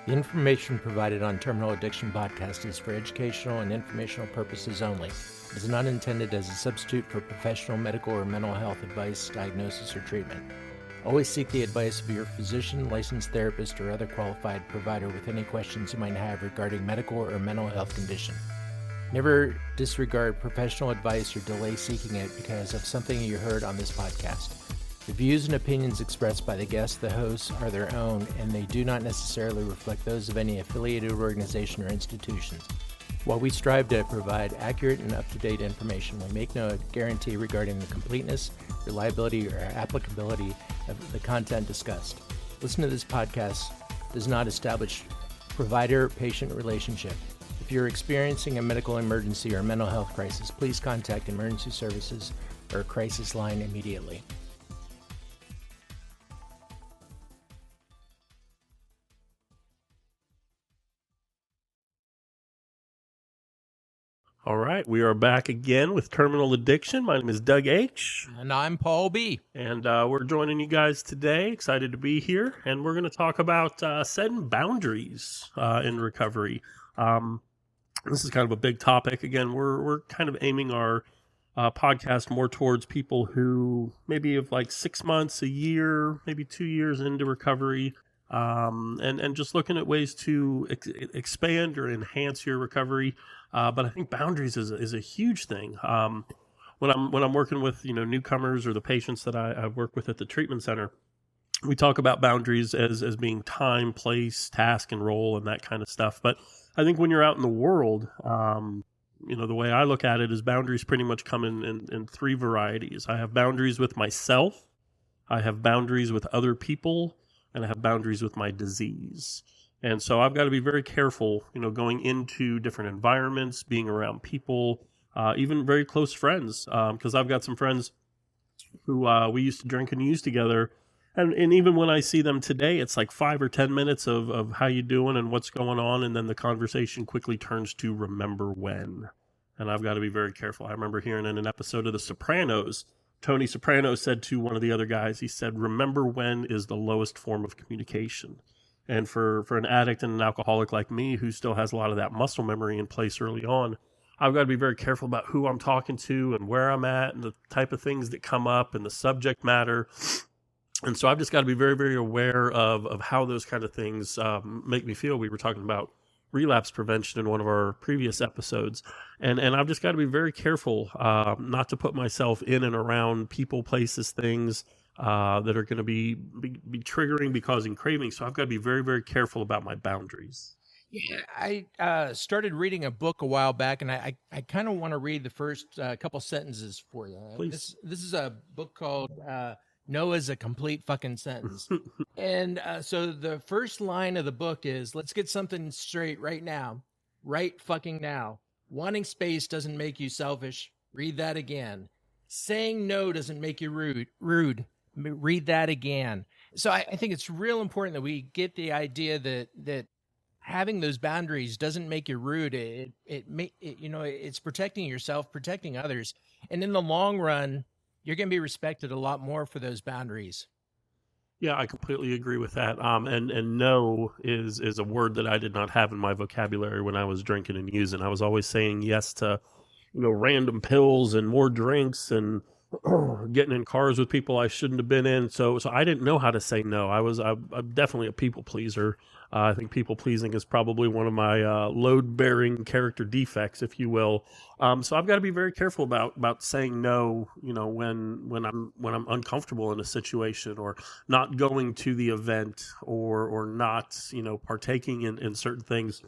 The information provided on Terminal Addiction Podcast is for educational and informational purposes only. It is not intended as a substitute for professional medical or mental health advice, diagnosis, or treatment. Always seek the advice of your physician, licensed therapist, or other qualified provider with any questions you might have regarding medical or mental health condition. Never disregard professional advice or delay seeking it because of something you heard on this podcast. The views and opinions expressed by the guests, the hosts, are their own, and they do not necessarily reflect those of any affiliated organization or institutions. While we strive to provide accurate and up-to-date information, we make no guarantee regarding the completeness, reliability, or applicability of the content discussed. Listen to this podcast does not establish provider-patient relationship. If you're experiencing a medical emergency or mental health crisis, please contact emergency services or crisis line immediately. All right, we are back again with Terminal Addiction. My name is Doug H. And I'm Paul B. And we're joining you guys today. Excited to be here. And we're going to talk about setting boundaries in recovery. This is kind of a big topic. Again, we're kind of aiming our podcast more towards people who maybe have like 6 months, a year, maybe 2 years into recovery. And just looking at ways to expand or enhance your recovery. But I think boundaries is a huge thing. When I'm working with newcomers or the patients that I work with at the treatment center, we talk about boundaries as being time, place, task, and role, and that kind of stuff. But I think when you're out in the world, the way I look at it is boundaries pretty much come in three varieties. I have boundaries with myself, I have boundaries with other people, and I have boundaries with my disease. And so I've got to be very careful, going into different environments, being around people, even very close friends, because I've got some friends who we used to drink and use together. And even when I see them today, it's like 5 or 10 minutes of how you doing and what's going on. And then the conversation quickly turns to remember when. And I've got to be very careful. I remember hearing in an episode of The Sopranos, Tony Soprano said to one of the other guys, he said, remember when is the lowest form of communication. And for an addict and an alcoholic like me, who still has a lot of that muscle memory in place early on, I've got to be very careful about who I'm talking to and where I'm at and the type of things that come up and the subject matter. And so I've just got to be very, very aware of how those kind of things make me feel. We were talking about relapse prevention in one of our previous episodes. And I've just got to be very careful not to put myself in and around people, places, things that are going to be triggering, be causing cravings. So I've got to be very, very careful about my boundaries. Yeah, I started reading a book a while back, and I kind of want to read the first couple sentences for you. Please. This is a book called No is a Complete Fucking Sentence. And so the first line of the book is, let's get something straight right now. Right fucking now. Wanting space doesn't make you selfish. Read that again. Saying no doesn't make you rude. Read that again. So I think it's real important that we get the idea that having those boundaries doesn't make you rude. It's protecting yourself, protecting others. And in the long run, you're going to be respected a lot more for those boundaries. Yeah, I completely agree with that. And no is a word that I did not have in my vocabulary when I was drinking and using. I was always saying yes to, random pills and more drinks and getting in cars with people I shouldn't have been in. So I didn't know how to say no. I'm definitely a people pleaser. I think people pleasing is probably one of my load-bearing character defects, if you will. So I've got to be very careful about saying no, when I'm uncomfortable in a situation, or not going to the event, or not, partaking in certain things.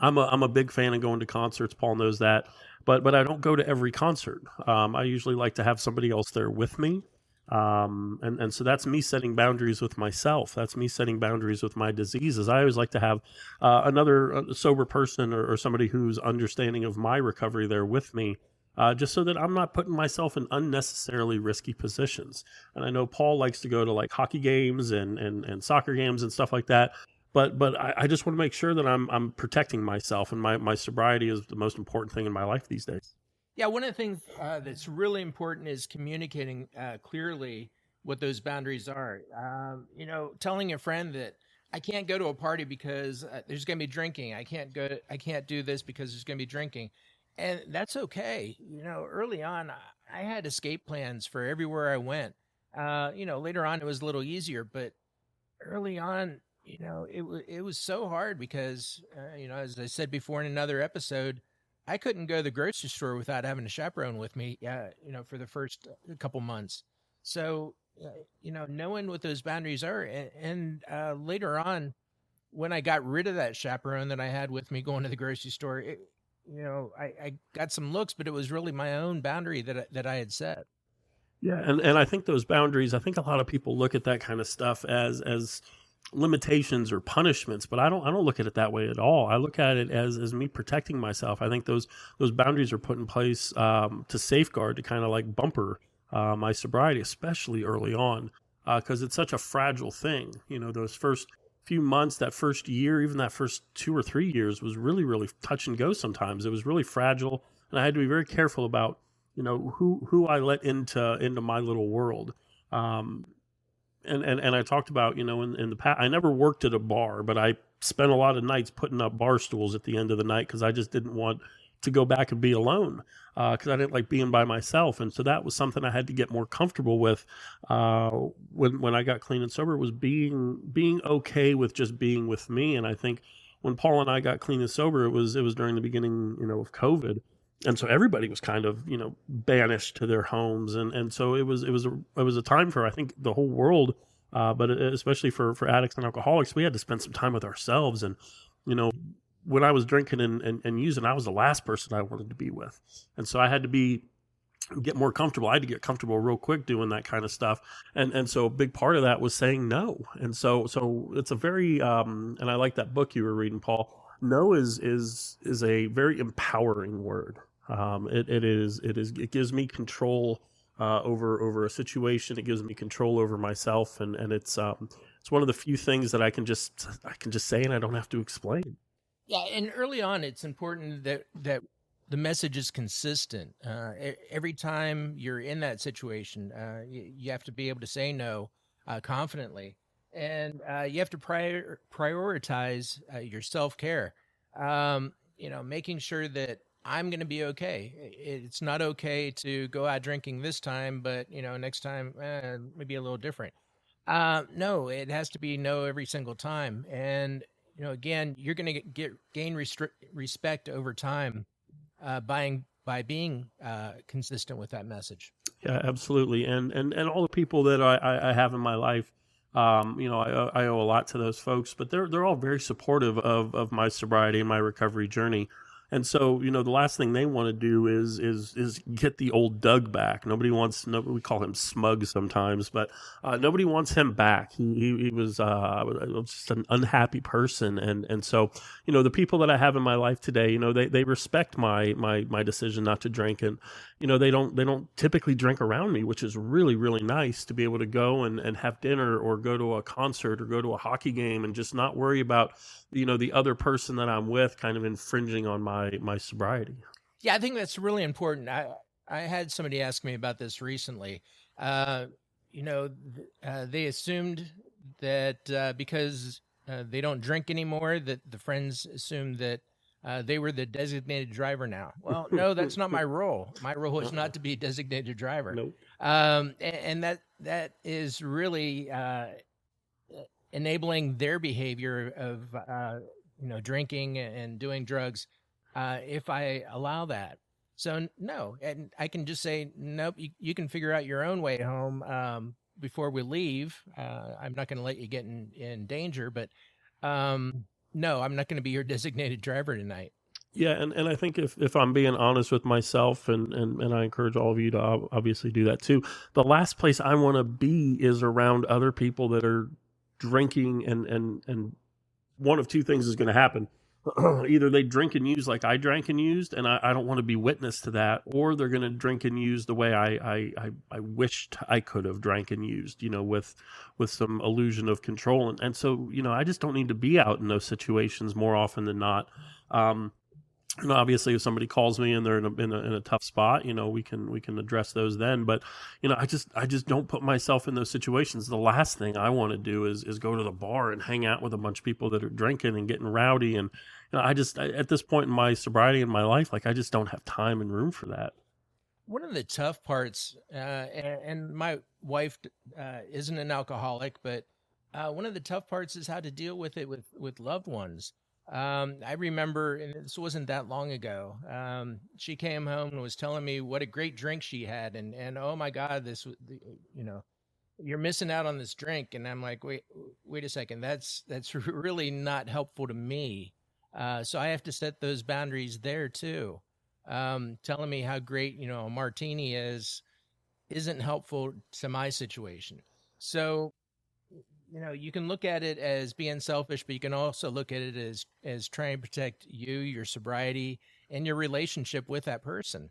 I'm a big fan of going to concerts. Paul knows that. But I don't go to every concert. I usually like to have somebody else there with me. And so that's me setting boundaries with myself. That's me setting boundaries with my diseases. I always like to have another sober person or somebody who's understanding of my recovery there with me, just so that I'm not putting myself in unnecessarily risky positions. And I know Paul likes to go to like hockey games and soccer games and stuff like that. But I just want to make sure that I'm protecting myself, and my sobriety is the most important thing in my life these days. Yeah, one of the things that's really important is communicating clearly what those boundaries are. Telling a friend that I can't go to a party because there's going to be drinking. I can't do this because there's going to be drinking. And that's okay. Early on, I had escape plans for everywhere I went. Later on it was a little easier, but early on, it was so hard because, as I said before in another episode, I couldn't go to the grocery store without having a chaperone with me, for the first couple months. So, knowing what those boundaries are, and later on, when I got rid of that chaperone that I had with me going to the grocery store, I got some looks, but it was really my own boundary that I had set. Yeah, and I think those boundaries, I think a lot of people look at that kind of stuff as limitations or punishments, but I don't look at it that way at all. I look at it as me protecting myself. I think those boundaries are put in place to safeguard, to kind of like bumper my sobriety, especially early on, because it's such a fragile thing. Those first few months, that first year, even that first 2 or 3 years was really, really touch and go sometimes. It was really fragile, and I had to be very careful about who I let into my little world. And I talked about, in the past, I never worked at a bar, but I spent a lot of nights putting up bar stools at the end of the night because I just didn't want to go back and be alone, because I didn't like being by myself. And so that was something I had to get more comfortable with when I got clean and sober, was being okay with just being with me. And I think when Paul and I got clean and sober, it was during the beginning, of COVID. And so everybody was kind of, banished to their homes. And so it was a time for, I think, the whole world, but especially for addicts and alcoholics, we had to spend some time with ourselves. And, when I was drinking and using, I was the last person I wanted to be with. And so I had to get more comfortable. I had to get comfortable real quick doing that kind of stuff. And so a big part of that was saying no. And so it's a very, and I like that book you were reading, Paul. No is a very empowering word. It gives me control over a situation. It gives me control over myself, and it's one of the few things that I can just say, and I don't have to explain. Yeah, and early on, it's important that the message is consistent. Every time you're in that situation, you have to be able to say no confidently, and you have to prioritize your self-care. Making sure that I'm going to be okay. It's not okay to go out drinking this time, but next time maybe a little different. No, it has to be no every single time. And again, you're going to gain respect over time by being consistent with that message. Yeah, absolutely. And all the people that I have in my life, I owe a lot to those folks, but they're all very supportive of my sobriety and my recovery journey. And so, the last thing they want to do is get the old Doug back. Nobody we call him Smug sometimes, but nobody wants him back. He was just an unhappy person. And so, the people that I have in my life today, they respect my decision not to drink. And, they don't typically drink around me, which is really, really nice to be able to go and have dinner or go to a concert or go to a hockey game and just not worry about, the other person that I'm with kind of infringing on my sobriety. Yeah, I think that's really important. I had somebody ask me about this recently. They assumed that because they don't drink anymore, that the friends assumed that they were the designated driver now. Well, no, that's not my role. My role is not to be a designated driver. Nope. And that is really enabling their behavior of drinking and doing drugs if I allow that. So no, and I can just say nope. You can figure out your own way home before we leave. I'm not going to let you get in danger, but no, I'm not going to be your designated driver tonight. Yeah, and I think if I'm being honest with myself, and I encourage all of you to obviously do that too, the last place I want to be is around other people that are drinking, and one of two things is going to happen. Either they drink and use like I drank and used, and I don't want to be witness to that, or they're going to drink and use the way I wished I could have drank and used, with some illusion of control. And so, I just don't need to be out in those situations more often than not. And obviously, if somebody calls me and they're in a tough spot, we can address those then. But I just don't put myself in those situations. The last thing I want to do is go to the bar and hang out with a bunch of people that are drinking and getting rowdy. And at this point in my sobriety in my life, like I just don't have time and room for that. One of the tough parts, and my wife isn't an alcoholic, but one of the tough parts is how to deal with it with loved ones. I remember, and this wasn't that long ago. She came home and was telling me what a great drink she had, and oh my God, you know, you're missing out on this drink. And I'm like, wait a second, that's really not helpful to me. So I have to set those boundaries there too. Telling me how great a martini isn't helpful to my situation. So you can look at it as being selfish, but you can also look at it as trying to protect you, your sobriety, and your relationship with that person.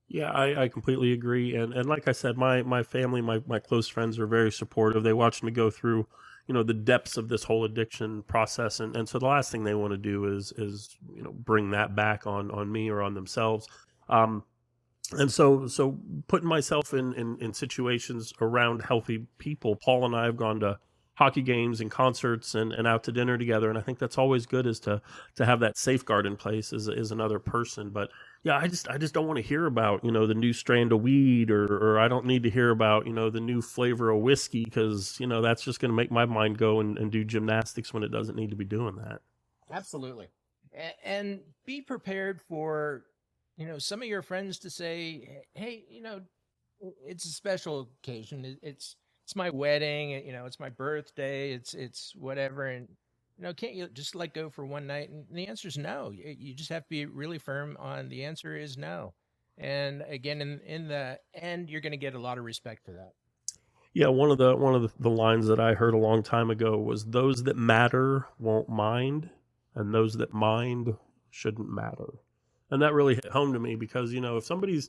Yeah, I completely agree. And like I said, my family, my close friends are very supportive. They watched me go through, the depths of this whole addiction process. And so the last thing they want to do is bring that back on me or on themselves. And so putting myself in situations around healthy people, Paul and I have gone to hockey games and concerts and out to dinner together. And I think that's always good, is to have that safeguard in place as another person. But yeah, I just don't want to hear about, the new strand of weed, or I don't need to hear about, the new flavor of whiskey, because, that's just going to make my mind go and do gymnastics when it doesn't need to be doing that. Absolutely. And be prepared for, some of your friends to say, hey, it's a special occasion. It's my wedding, it's my birthday, it's whatever. And, can't you just let go for one night? And the answer is no. You just have to be really firm on the answer is no. And again, in the end, you're going to get a lot of respect for that. Yeah, one of the lines that I heard a long time ago was, "Those that matter won't mind, and those that mind shouldn't matter." And that really hit home to me, because if somebody's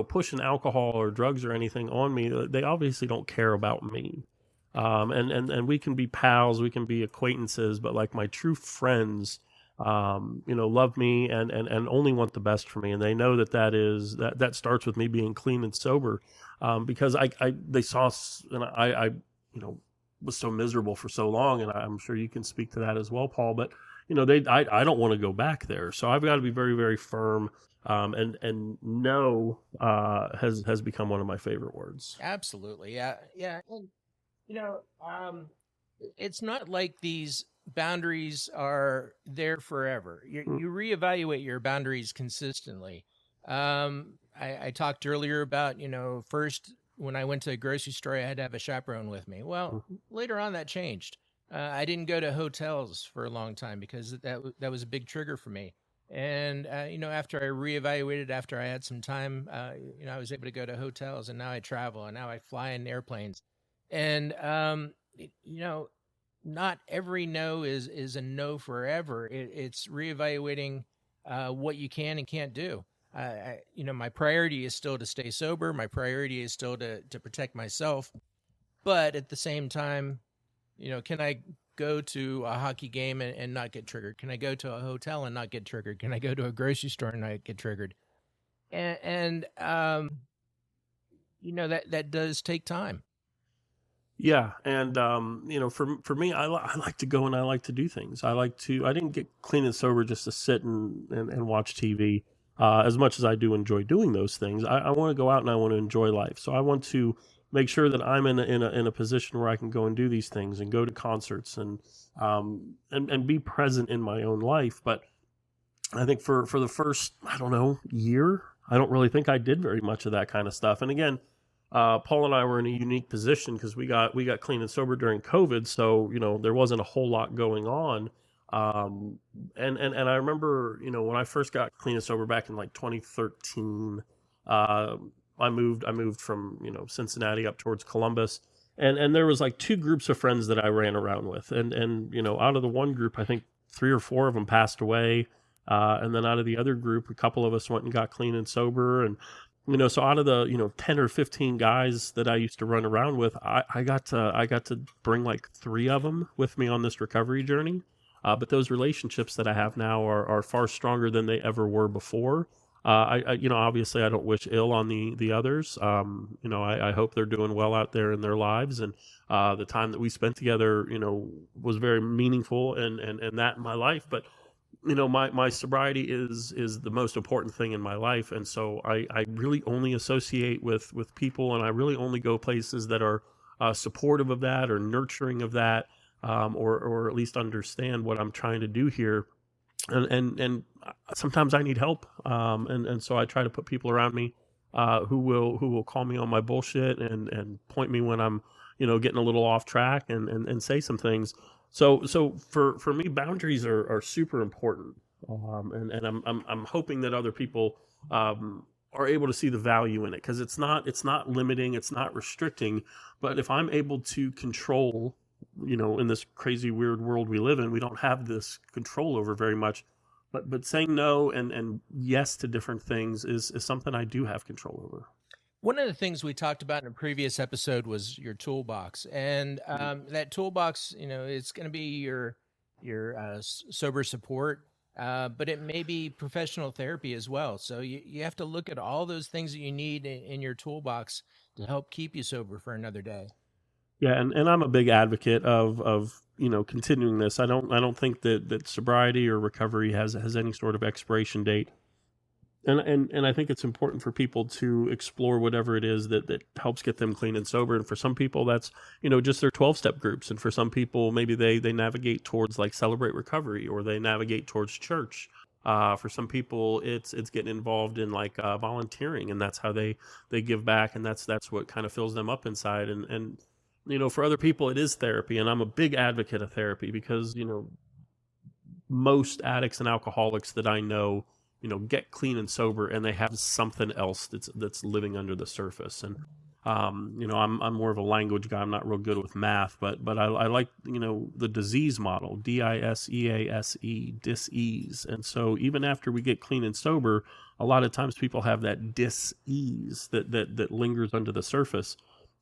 pushing alcohol or drugs or anything on me, they obviously don't care about me. And we can be pals, we can be acquaintances, but like my true friends, love me and only want the best for me, and they know that starts with me being clean and sober, because they saw and I was so miserable for so long, and I'm sure you can speak to that as well, Paul. But I don't want to go back there, so I've got to be very, very firm. And no has become one of my favorite words. Absolutely. Yeah. Yeah. And, it's not like these boundaries are there forever. You reevaluate your boundaries consistently. I talked earlier about, first when I went to a grocery store, I had to have a chaperone with me. Well, later on that changed. I didn't go to hotels for a long time because that was a big trigger for me. And, after I reevaluated, after I had some time, I was able to go to hotels, and now I travel, and now I fly in airplanes. And, not every no is a no forever. It's reevaluating what you can and can't do. My priority is still to stay sober. My priority is still to protect myself. But at the same time, can I go to a hockey game and not get triggered? Can I go to a hotel and not get triggered? Can I go to a grocery store and not get triggered? And that does take time. Yeah, and for me, I like to go and I like to do things. I didn't get clean and sober just to sit and watch TV. As much as I do enjoy doing those things, I want to go out and I want to enjoy life. So I want to make sure that I'm in a position where I can go and do these things and go to concerts and be present in my own life. But I think for the first, I don't know, year, I don't really think I did very much of that kind of stuff. And again, Paul and I were in a unique position because we got clean and sober during COVID, so there wasn't a whole lot going on. And I remember when I first got clean and sober back in like 2013, I moved from Cincinnati up towards Columbus, and there was like two groups of friends that I ran around with, and out of the one group, I think 3 or 4 of them passed away, and then out of the other group, a couple of us went and got clean and sober. And so out of the 10 or 15 guys that I used to run around with, I got to bring like 3 of them with me on this recovery journey. But those relationships that I have now are far stronger than they ever were before. Obviously I don't wish ill on the others. I hope they're doing well out there in their lives, and the time that we spent together, was very meaningful and that in my life. But my sobriety is the most important thing in my life, and so I really only associate with people, and I really only go places that are supportive of that or nurturing of that, or at least understand what I'm trying to do here. And sometimes I need help, and so I try to put people around me who will call me on my bullshit and point me when I'm getting a little off track, and say some things. So for me, boundaries are super important, and I'm hoping that other people are able to see the value in it, because it's not limiting, it's not restricting, but if I'm able to control, in this crazy weird world we live in, we don't have this control over very much, but saying no and yes to different things is something I do have control over. One of the things we talked about in a previous episode was your toolbox, and that toolbox, it's going to be your sober support, but it may be professional therapy as well. So you have to look at all those things that you need in your toolbox to help keep you sober for another day. Yeah, and I'm a big advocate of continuing this. I don't think that sobriety or recovery has any sort of expiration date. And I think it's important for people to explore whatever it is that helps get them clean and sober. And for some people, that's, just their 12-step groups. And for some people, maybe they navigate towards like Celebrate Recovery, or they navigate towards church. For some people, it's getting involved in like volunteering, and that's how they give back. And that's what kind of fills them up inside. And for other people, it is therapy. And I'm a big advocate of therapy because, most addicts and alcoholics that I know, get clean and sober, and they have something else that's living under the surface. And I'm more of a language guy. I'm not real good with math, but I like the disease model, DISEASE, dis-ease. And so even after we get clean and sober, a lot of times people have that dis-ease that lingers under the surface.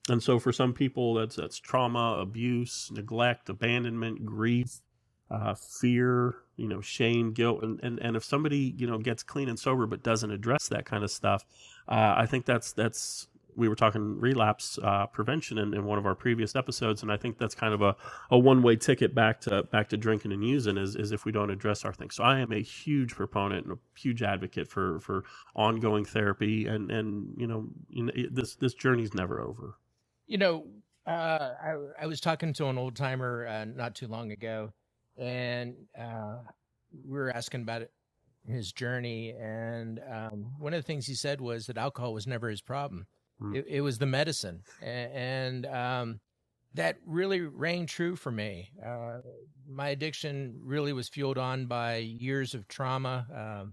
And so for some people, that's trauma, abuse, neglect, abandonment, grief, fear, shame, guilt, and if somebody gets clean and sober but doesn't address that kind of stuff, I think that's we were talking relapse prevention in one of our previous episodes, and I think that's kind of a one-way ticket back to drinking and using is if we don't address our things. So I am a huge proponent and a huge advocate for ongoing therapy, and this journey's never over. I was talking to an old timer not too long ago, and we were asking about his journey, and one of the things he said was that alcohol was never his problem. It was the medicine, and that really rang true for me. My addiction really was fueled on by years of trauma.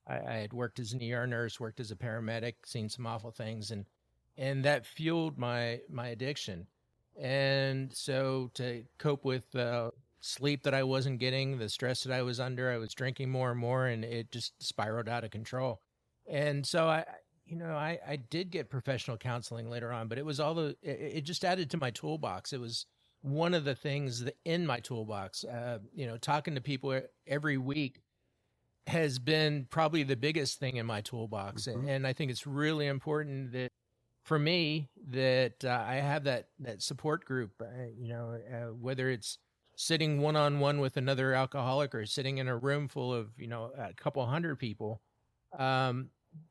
I had worked as an ER nurse, worked as a paramedic, seen some awful things, and that fueled my addiction. And so to cope with sleep that I wasn't getting, the stress that I was under, I was drinking more and more, and it just spiraled out of control. And so I did get professional counseling later on, but it was it just added to my toolbox. It was one of the things in my toolbox. Talking to people every week has been probably the biggest thing in my toolbox. Mm-hmm. And I think it's really important that for me that I have that support group, whether it's sitting one-on-one with another alcoholic or sitting in a room full of, a couple hundred people,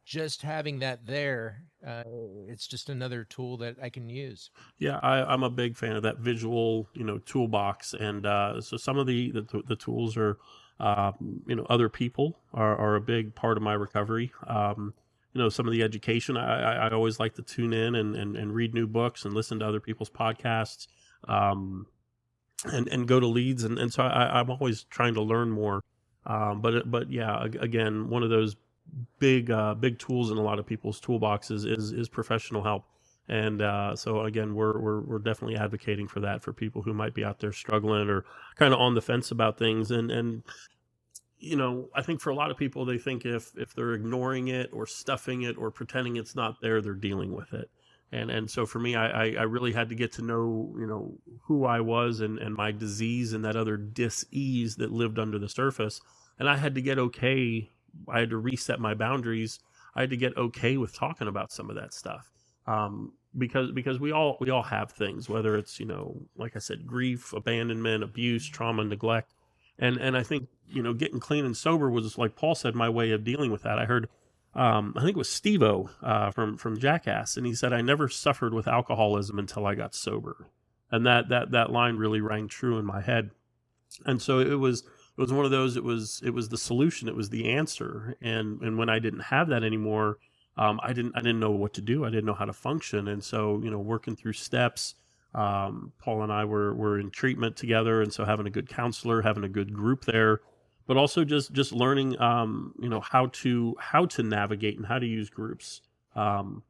just having that there, it's just another tool that I can use. Yeah, I'm a big fan of that visual, toolbox. And so some of the tools are, other people are a big part of my recovery. Some of the education, I always like to tune in and read new books and listen to other people's podcasts, and go to leads. And so I'm always trying to learn more. But yeah, again, one of those big tools in a lot of people's toolboxes is professional help. And so again, we're definitely advocating for that for people who might be out there struggling or kind of on the fence about things. And I think for a lot of people, they think if they're ignoring it or stuffing it or pretending it's not there, they're dealing with it. And so for me, I really had to get to know, who I was and my disease and that other dis-ease that lived under the surface. And I had to get okay. I had to reset my boundaries. I had to get okay with talking about some of that stuff. Because we all have things, whether it's, like I said, grief, abandonment, abuse, trauma, neglect. And I think, getting clean and sober was, like Paul said, my way of dealing with that. I heard, I think it was Steve-O from Jackass, and he said, "I never suffered with alcoholism until I got sober," and that line really rang true in my head. And so it was one of those. It was the solution. It was the answer. And when I didn't have that anymore, I didn't know what to do. I didn't know how to function. And so working through steps. Paul and I were in treatment together, and so having a good counselor, having a good group there, but also just learning, how to navigate and how to use groups. And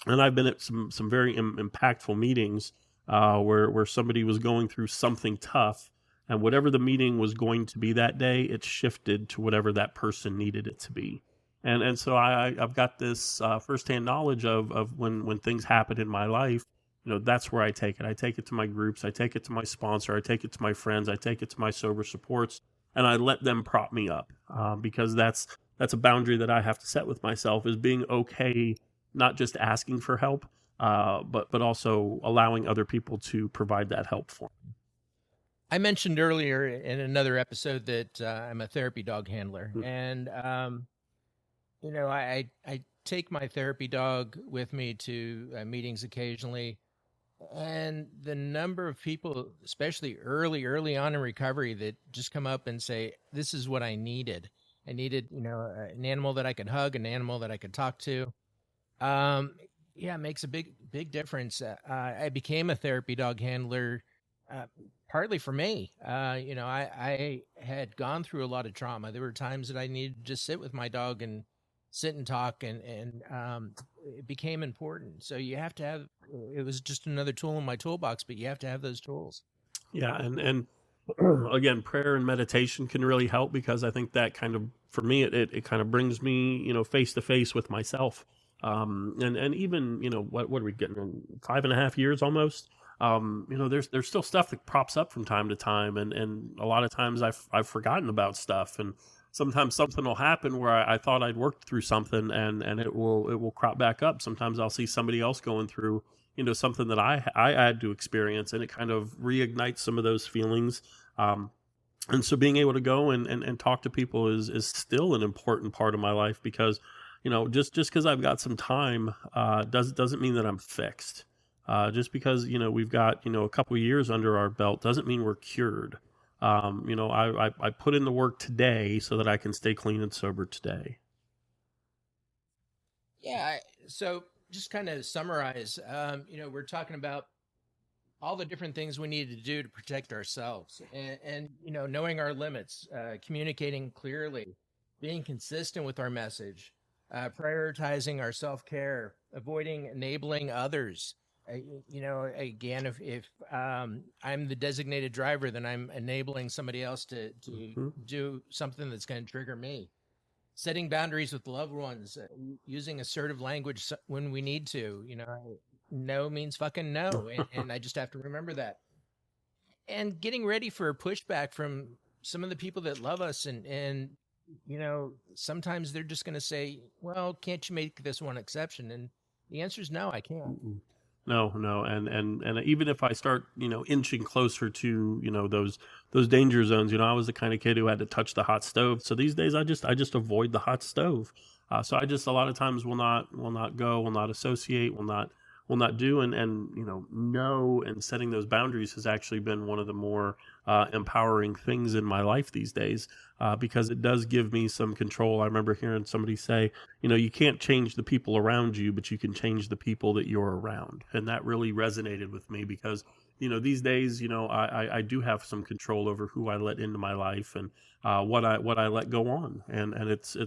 I've been at some very impactful meetings where somebody was going through something tough, and whatever the meeting was going to be that day, it shifted to whatever that person needed it to be. And so I've got this firsthand knowledge of when things happen in my life. That's where I take it. I take it to my groups. I take it to my sponsor. I take it to my friends. I take it to my sober supports, and I let them prop me up because that's a boundary that I have to set with myself, is being okay, not just asking for help, but also allowing other people to provide that help for me. I mentioned earlier in another episode that I'm a therapy dog handler, and I take my therapy dog with me to meetings occasionally. And the number of people, especially early on in recovery, that just come up and say, "This is what I needed. I needed, an animal that I could hug, an animal that I could talk to." It makes a big difference. I became a therapy dog handler partly for me. I had gone through a lot of trauma. There were times that I needed to just sit with my dog and sit and talk, and it became important. So you have to have, it was just another tool in my toolbox, but you have to have those tools. Yeah. And again, prayer and meditation can really help, because I think that kind of, for me, it kind of brings me, face to face with myself. And even, what are we getting, 5.5 years almost? There's still stuff that props up from time to time. And a lot of times I've forgotten about stuff, and sometimes something will happen where I thought I'd worked through something, and it will crop back up. Sometimes I'll see somebody else going through, something that I had to experience, and it kind of reignites some of those feelings. And so being able to go and talk to people is still an important part of my life, because, just because I've got some time, doesn't mean that I'm fixed. Just because, we've got, a couple of years under our belt doesn't mean we're cured. I put in the work today so that I can stay clean and sober today. Yeah. So just kind of summarize, we're talking about all the different things we need to do to protect ourselves, and knowing our limits, communicating clearly, being consistent with our message, prioritizing our self-care, avoiding enabling others. Again, if I'm the designated driver, then I'm enabling somebody else to do something that's going to trigger me. Setting boundaries with loved ones, using assertive language when we need to. No means fucking no, and I just have to remember that. And getting ready for a pushback from some of the people that love us, and sometimes they're just going to say, "Well, can't you make this one exception?" And the answer is no, I can't. No, and even if I start, inching closer to, those danger zones, I was the kind of kid who had to touch the hot stove. So these days I just avoid the hot stove. So I just a lot of times will not go, will not associate, will not do, and know and setting those boundaries has actually been one of the more empowering things in my life these days, because it does give me some control. I remember hearing somebody say, you can't change the people around you, but you can change the people that you're around. And that really resonated with me, because, these days, I do have some control over who I let into my life, and what I let go on. And it's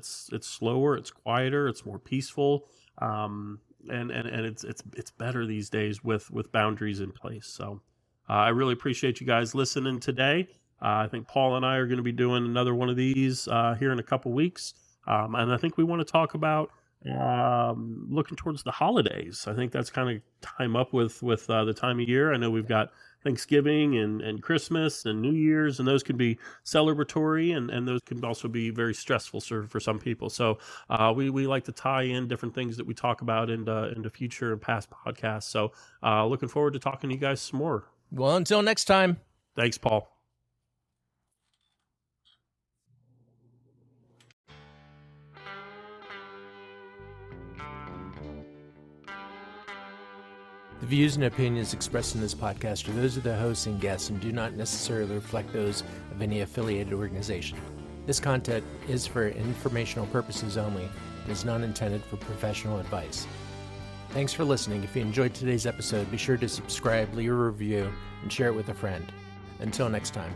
slower, it's quieter, it's more peaceful. And it's better these days with boundaries in place. So I really appreciate you guys listening today. I think Paul and I are going to be doing another one of these here in a couple weeks. And I think we want to talk about looking towards the holidays. I think that's kind of time up with the time of year. I know we've got Thanksgiving and Christmas and New Year's, and those can be celebratory, and those can also be very stressful for some people. So we like to tie in different things that we talk about into future and past podcasts. So looking forward to talking to you guys some more. Well, until next time. Thanks, Paul. The views and opinions expressed in this podcast are those of the hosts and guests and do not necessarily reflect those of any affiliated organization. This content is for informational purposes only and is not intended for professional advice. Thanks for listening. If you enjoyed today's episode, be sure to subscribe, leave a review, and share it with a friend. Until next time.